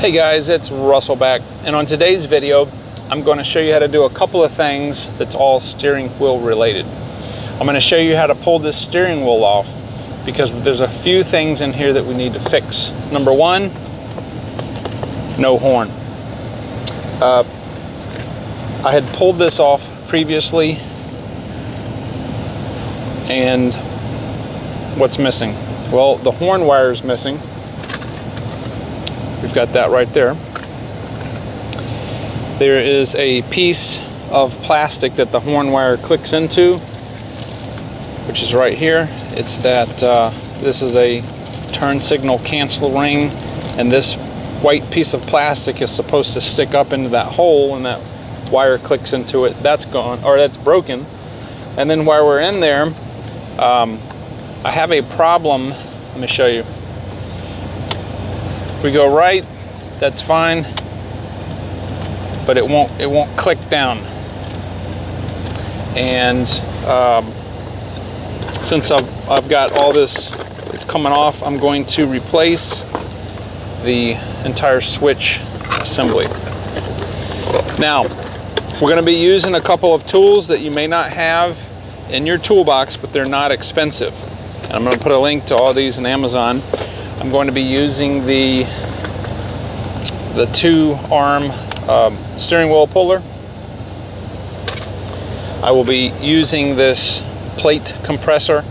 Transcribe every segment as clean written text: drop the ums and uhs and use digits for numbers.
Hey guys, it's Russell back, and on today's video I'm going to show you how to do a couple of things that's all steering wheel related. I'm going to show you how to pull this steering wheel off because there's a few things in here that we need to fix. Number one, no horn. I had pulled this off previously, and what's missing? Well, the horn wire is missing. We've got that right there. There is a piece of plastic that the horn wire clicks into, which is right here. It's that this is a turn signal cancel ring, and this white piece of plastic is supposed to stick up into that hole, and that wire clicks into it. That's gone, or that's broken. And then while we're in there, I have a problem. Let me show you. We go right, that's fine, but it won't click down. And since I've got all this, it's coming off, I'm going to replace the entire switch assembly. Now, we're going to be using a couple of tools that you may not have in your toolbox, but they're not expensive. And I'm going to put a link to all these in Amazon. I'm going to be using the 2-arm steering wheel puller. I will be using this plate compressor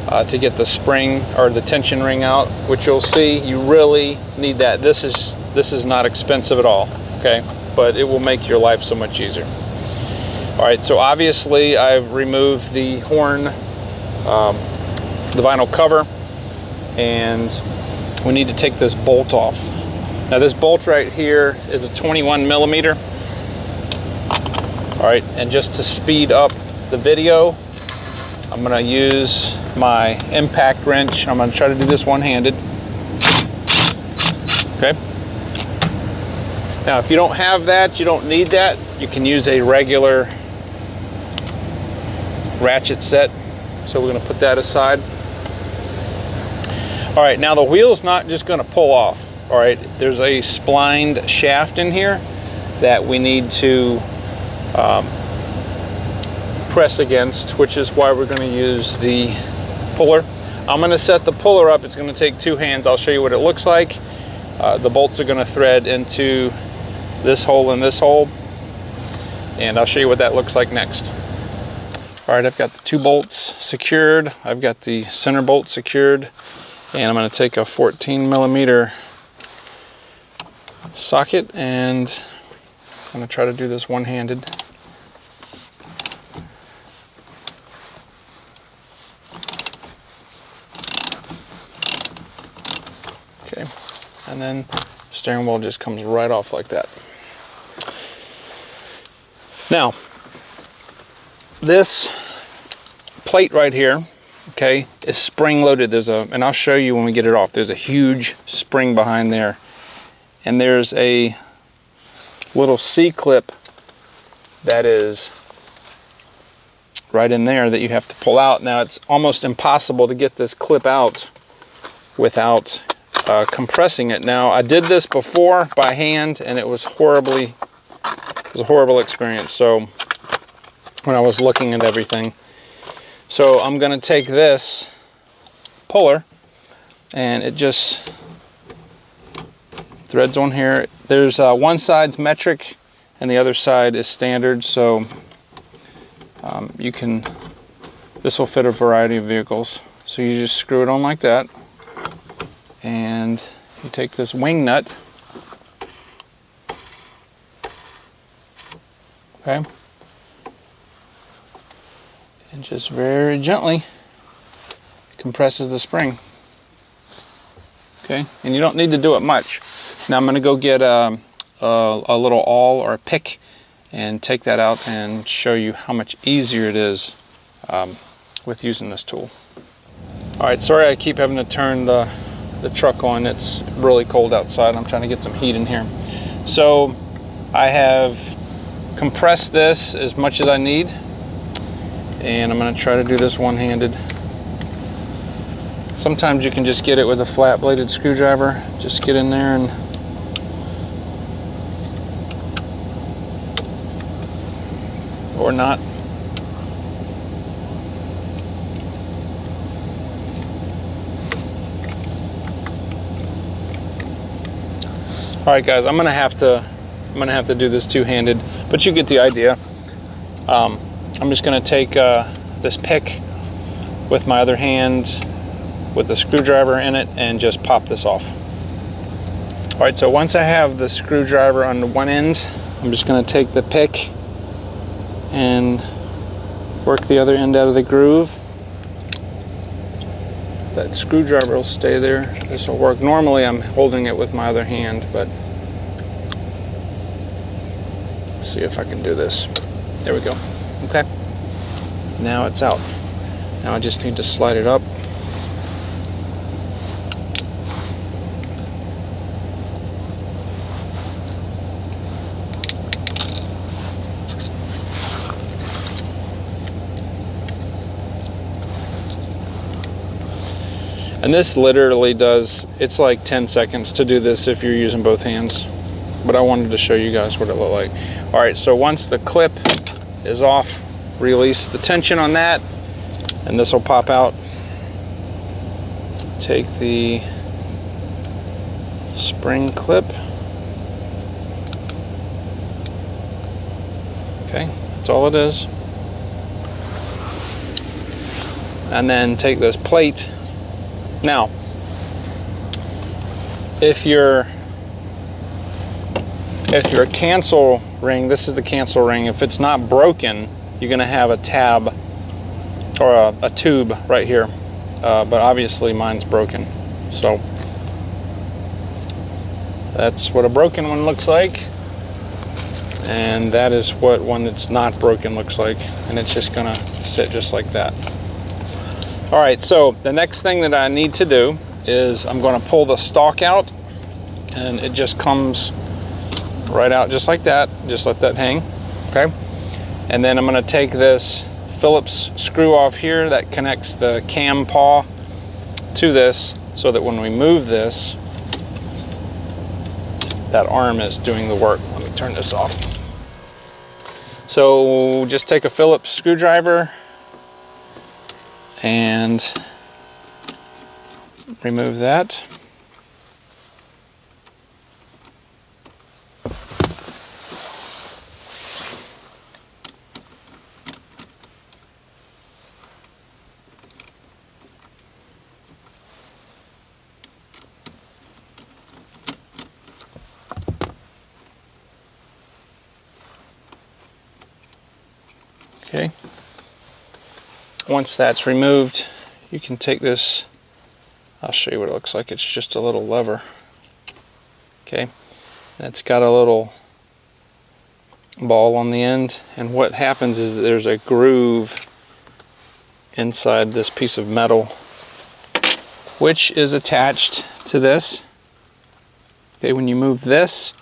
to get the spring or the tension ring out, which you'll see you really need that. This is not expensive at all, okay? But it will make your life so much easier. All right, so obviously I've removed the horn, the vinyl cover, and we need to take this bolt off. Now this bolt right here is a 21 millimeter. All right, and just to speed up the video, I'm gonna use my impact wrench. I'm gonna try to do this one-handed. Okay. Now if you don't have that, you don't need that, you can use a regular ratchet set. So we're gonna put that aside. All right, now the wheel's not just gonna pull off. All right, there's a splined shaft in here that we need to press against, which is why we're gonna use the puller. I'm gonna set the puller up. It's gonna take 2 hands. I'll show you what it looks like. The bolts are gonna thread into this hole and this hole, and I'll show you what that looks like next. All right, I've got the 2 bolts secured. I've got the center bolt secured, and I'm gonna take a 14 millimeter socket, and I'm gonna try to do this one-handed. Okay, and then steering wheel just comes right off like that. Now, this plate right here, okay, is spring loaded. And I'll show you when we get it off, there's a huge spring behind there. And there's a little C-clip that is right in there that you have to pull out. Now it's almost impossible to get this clip out without compressing it. Now I did this before by hand, and it was a horrible experience. So when I was looking at everything, so I'm going to take this puller, and it just threads on here. There's one side's metric and the other side is standard, so this will fit a variety of vehicles. So you just screw it on like that, and you take this wing nut, okay, and just very gently compresses the spring. Okay, and you don't need to do it much. Now I'm going to go get a little awl or a pick and take that out and show you how much easier it is with using this tool. All right, sorry I keep having to turn the truck on. It's really cold outside. I'm trying to get some heat in here. So I have compressed this as much as I need, and I'm going to try to do this one-handed. Sometimes you can just get it with a flat bladed screwdriver. Just get in there and or not. All right, guys, I'm gonna have to do this two-handed, but you get the idea. I'm just gonna take this pick with my other hand with the screwdriver in it and just pop this off. All right, so once I have the screwdriver on the one end, I'm just gonna take the pick and work the other end out of the groove. That screwdriver will stay there. This will work. Normally I'm holding it with my other hand, but let's see if I can do this. There we go. Okay. Now it's out. Now I just need to slide it up. And this literally does, it's like 10 seconds to do this if you're using both hands. But I wanted to show you guys what it looked like. All right, so once the clip is off, release the tension on that, and this will pop out. Take the spring clip. Okay, that's all it is. And then take this plate. Now, if your cancel ring, this is the cancel ring, if it's not broken, you're gonna have a tab or a tube right here. But obviously mine's broken. So that's what a broken one looks like. And that is what one that's not broken looks like. And it's just gonna sit just like that. All right, so the next thing that I need to do is I'm going to pull the stalk out, and it just comes right out just like that. Just let that hang, okay? And then I'm going to take this Phillips screw off here that connects the cam paw to this, so that when we move this, that arm is doing the work. Let me turn this off. So just take a Phillips screwdriver and remove that. Okay. Once that's removed, you can take this, I'll show you what it looks like. It's just a little lever. Okay. And it's got a little ball on the end, and what happens is that there's a groove inside this piece of metal which is attached to this. Okay, when you move this,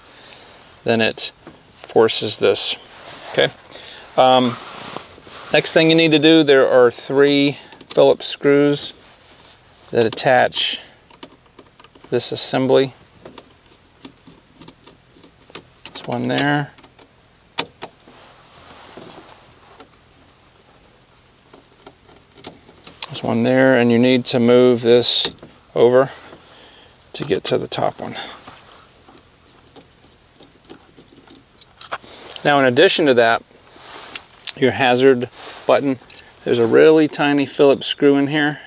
then it forces this. Okay. Next thing you need to do, there are 3 Phillips screws that attach this assembly. There's one there. There's one there, and you need to move this over to get to the top one. Now, in addition to that, your hazard button, there's a really tiny Phillips screw in here.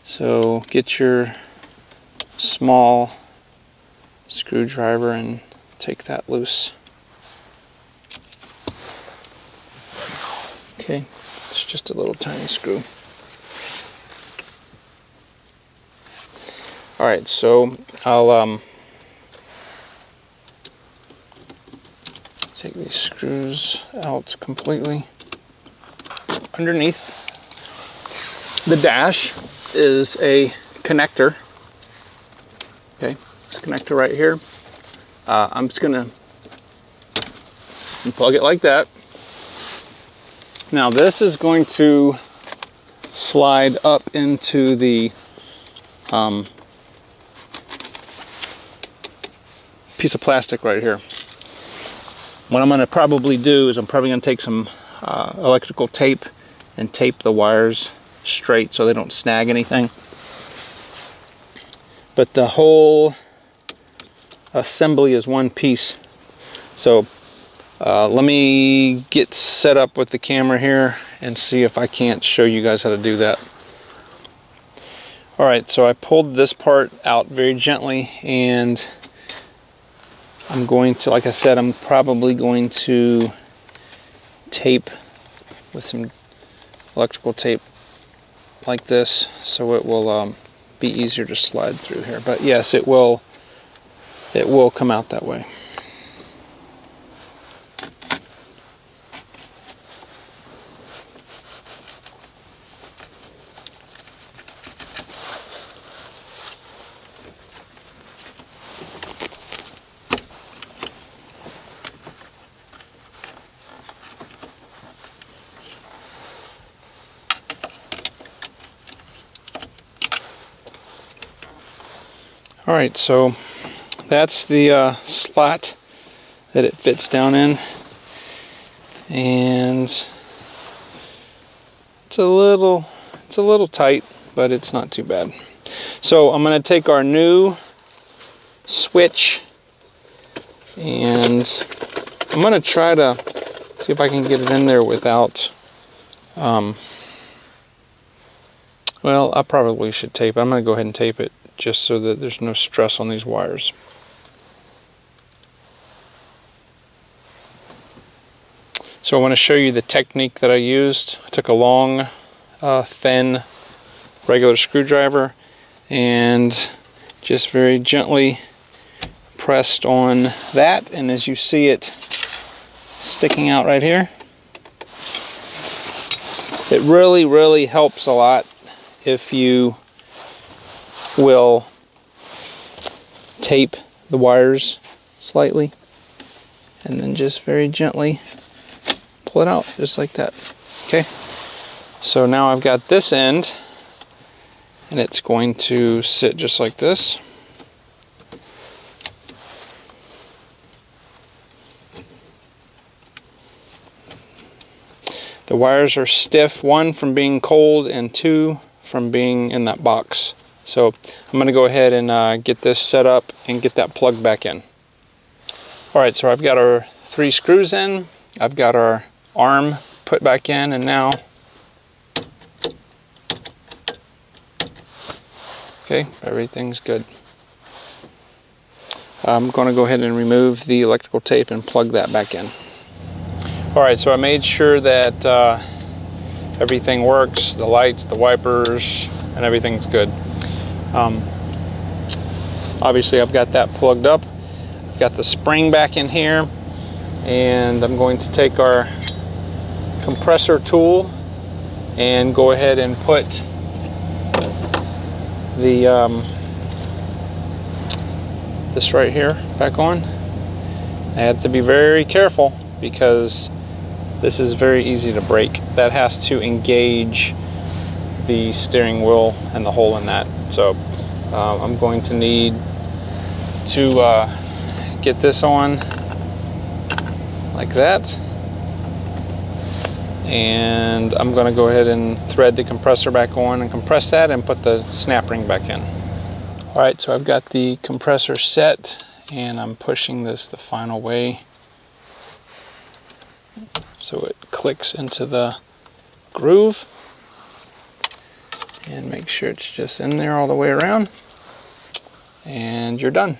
So get your small screwdriver and take that loose. Okay, it's just a little tiny screw. All right, so I'll take these screws out completely. Underneath the dash is a connector. Okay, it's a connector right here. I'm just gonna plug it like that. Now this is going to slide up into the piece of plastic right here. what I'm going to probably do is I'm probably going to take some electrical tape and tape the wires straight so they don't snag anything. But the whole assembly is one piece. So let me get set up with the camera here and see if I can't show you guys how to do that. Alright, so I pulled this part out very gently, and I'm going to, like I said, I'm probably going to tape with some electrical tape like this so it will be easier to slide through here. But yes, it will come out that way. Alright, so that's the slot that it fits down in, and it's a little tight, but it's not too bad. So I'm going to take our new switch, and I'm going to try to see if I can get it in there without well, I probably should tape it. I'm going to go ahead and tape it just so that there's no stress on these wires. So I want to show you the technique that I used. I took a long, thin, regular screwdriver and just very gently pressed on that, and as you see it sticking out right here, it really helps a lot if you will tape the wires slightly and then just very gently pull it out just like that. Okay, so now I've got this end, and it's going to sit just like this. The wires are stiff, one from being cold and two from being in that box. So I'm going to go ahead and get this set up and get that plugged back in. Alright, so I've got our 3 screws in, I've got our arm put back in, and now, okay, everything's good. I'm going to go ahead and remove the electrical tape and plug that back in. Alright, so I made sure that everything works, the lights, the wipers, and everything's good. Obviously I've got that plugged up. I've got the spring back in here, and I'm going to take our compressor tool and go ahead and put the this right here back on. I have to be very careful because this is very easy to break. That has to engage the steering wheel and the hole in that. So I'm going to need to get this on like that, and I'm going to go ahead and thread the compressor back on and compress that and put the snap ring back in. Alright, so I've got the compressor set, and I'm pushing this the final way so it clicks into the groove, and make sure it's just in there all the way around, and you're done.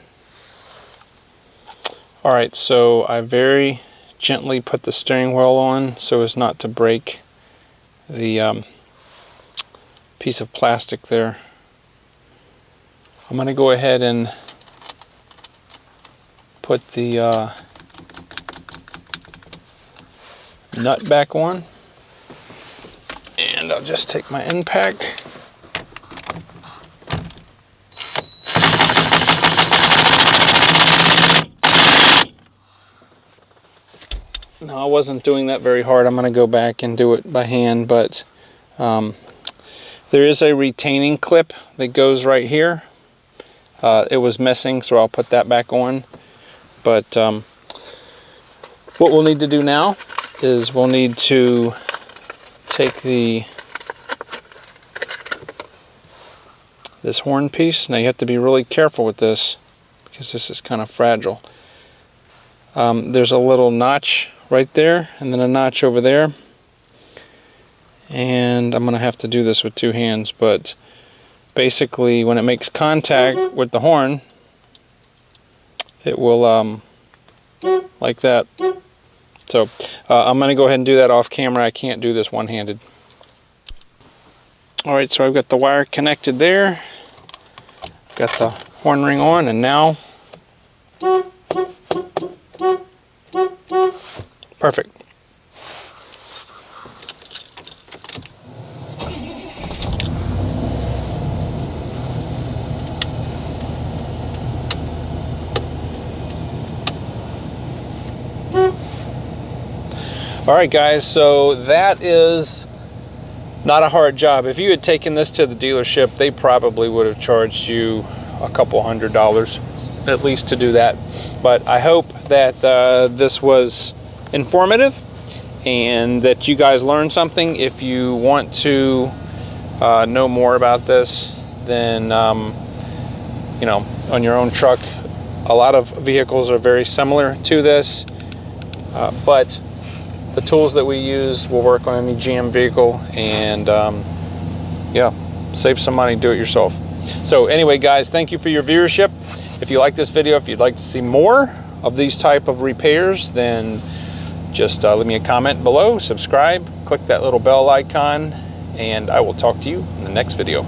Alright, so I very gently put the steering wheel on so as not to break the piece of plastic there. I'm going to go ahead and put the nut back on, and I'll just take my end pack. Now, I wasn't doing that very hard. I'm going to go back and do it by hand, but there is a retaining clip that goes right here. It was missing, so I'll put that back on. But What we'll need to do now is we'll need to take this horn piece. Now you have to be really careful with this because this is kind of fragile. There's a little notch right there and then a notch over there. And I'm going to have to do this with two hands, but basically when it makes contact with the horn, it will like that. So I'm going to go ahead and do that off camera. I can't do this one-handed. Alright, so I've got the wire connected there. Got the horn ring on, and now perfect. Alright guys, so that is not a hard job. If you had taken this to the dealership, they probably would have charged you a couple $100 at least to do that. But I hope that this was informative and that you guys learned something. If you want to know more about this, then you know, on your own truck, a lot of vehicles are very similar to this, but the tools that we use will work on any GM vehicle, and yeah, save some money, do it yourself. So anyway guys, thank you for your viewership. If you like this video, if you'd like to see more of these type of repairs, then just leave me a comment below, subscribe, click that little bell icon, and I will talk to you in the next video.